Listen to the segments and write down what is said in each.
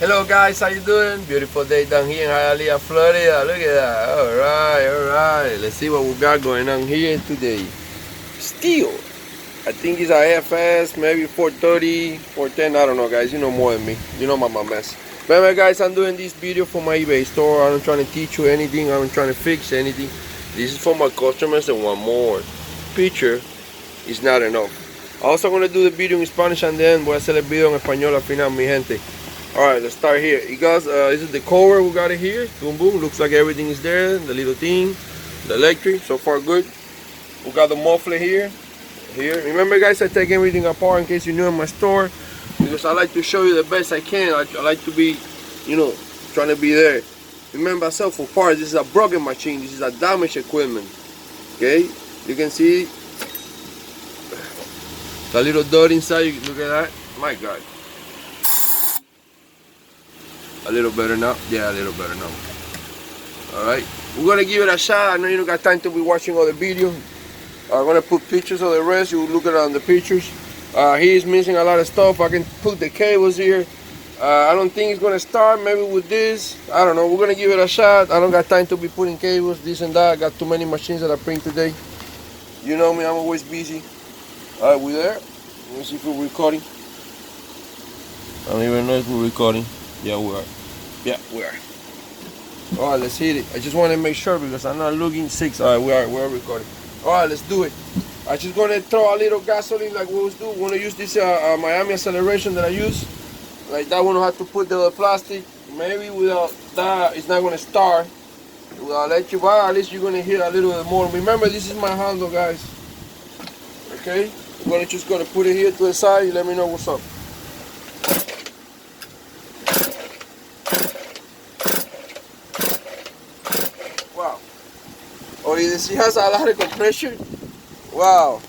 Hello guys, how you doing? Beautiful day down here in Hialeah, Florida. Look at that. Alright. Let's see what we got going on here today. Steel. I think it's a AFS, maybe 430, 410. I don't know, guys. You know more than me. You know my mess. Remember, guys, I'm doing this video for my eBay store. I'm not trying to teach you anything. I'm not trying to fix anything. This is for my customers and one more. Picture is not enough. Also, I'm going to do the video in Spanish and then voy a hacer el video en español al final, mi gente. Alright, let's start here. You guys, this is the cover. We got it here. Boom, boom. Looks like everything is there. The little thing, the electric. So far, good. We got the muffler here. Remember, guys, I take everything apart in case you're new in my store because I like to show you the best I can. I like to be, you know, trying to be there. Remember, I sell for parts. This is a broken machine. This is a damaged equipment. Okay, you can see the little dot inside. Look at that. My God. A little better now. Yeah, a little better now. Alright, we're gonna give it a shot. I know you don't got time to be watching all the video. I'm gonna put pictures of the rest. You look at it on the pictures. He's missing a lot of stuff. I can put the cables here. I don't think it's gonna start. Maybe with this. I don't know. We're gonna give it a shot. I don't got time to be putting cables, this and that. I got too many machines that I print today. You know me, I'm always busy. Alright, we there? Let me see if we're recording. I don't even know if we're recording. Yeah, we are. Yeah, we are. Alright, let's hit it. I just want to make sure because I'm not looking 6. Alright, we are recording. Alright, let's do it. I'm just going to throw a little gasoline like we always do. We're going to use this Miami acceleration that I use. Like that one, I have to put the plastic. Maybe without that, it's not going to start. I'll let you by. At least you're going to hear a little bit more. Remember, this is my handle, guys. Okay? I'm just going to put it here to the side. You let me know what's up. Oh, she has a lot of compression. Wow.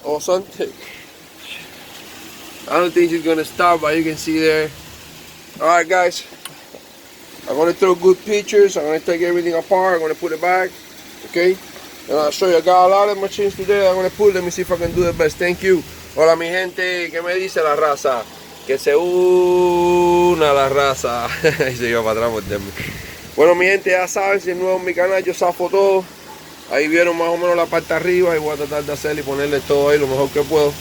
Or something. I don't think she's gonna stop, but you can see there. Alright, guys. I'm gonna throw good pictures. I'm gonna take everything apart. I'm gonna put it back. Okay. And I'll show you. I got a lot of machines today. I'm gonna put. Let me see if I can do the best. Thank you. Hola, mi gente. ¿Qué me dice la raza? Que se una la raza. Y se iba para atrás por tema. Bueno, mi gente, ya saben, si es nuevo en mi canal, yo zafo todo. Ahí vieron más o menos la parte arriba y voy a tratar de hacerle y ponerle todo ahí lo mejor que puedo.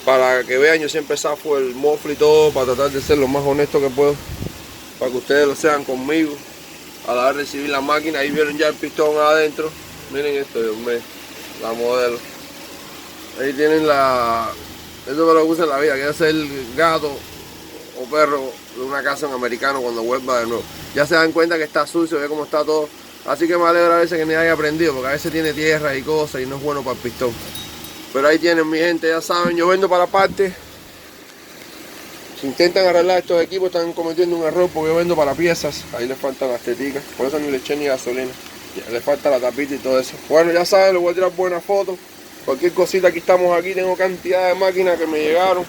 Para que vean, yo siempre zafo el mofle y todo, para tratar de ser lo más honesto que puedo. Para que ustedes lo sean conmigo. A la hora de recibir la máquina, ahí vieron ya el pistón adentro. Miren esto, Dios mío, la modelo. Ahí tienen la... Esto me lo gusta en la vida, que es el gato o perro de una casa en americano cuando vuelva de nuevo. Ya se dan cuenta que está sucio, ve cómo está todo. Así que me alegra a veces que ni haya aprendido, porque a veces tiene tierra y cosas y no es bueno para el pistón. Pero ahí tienen, mi gente, ya saben, yo vendo para parte. Si intentan arreglar estos equipos están cometiendo un error porque yo vendo para piezas. Ahí les faltan las teticas, por eso ni le eché ni gasolina. Ya, les falta la tapita y todo eso. Bueno, ya saben, les voy a tirar buenas fotos. Cualquier cosita, aquí estamos aquí, tengo cantidad de máquinas que me llegaron.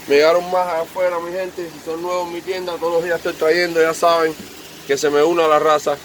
Me llegaron más afuera, mi gente. Si son nuevos en mi tienda, todos los días estoy trayendo, ya saben, que se me una la raza.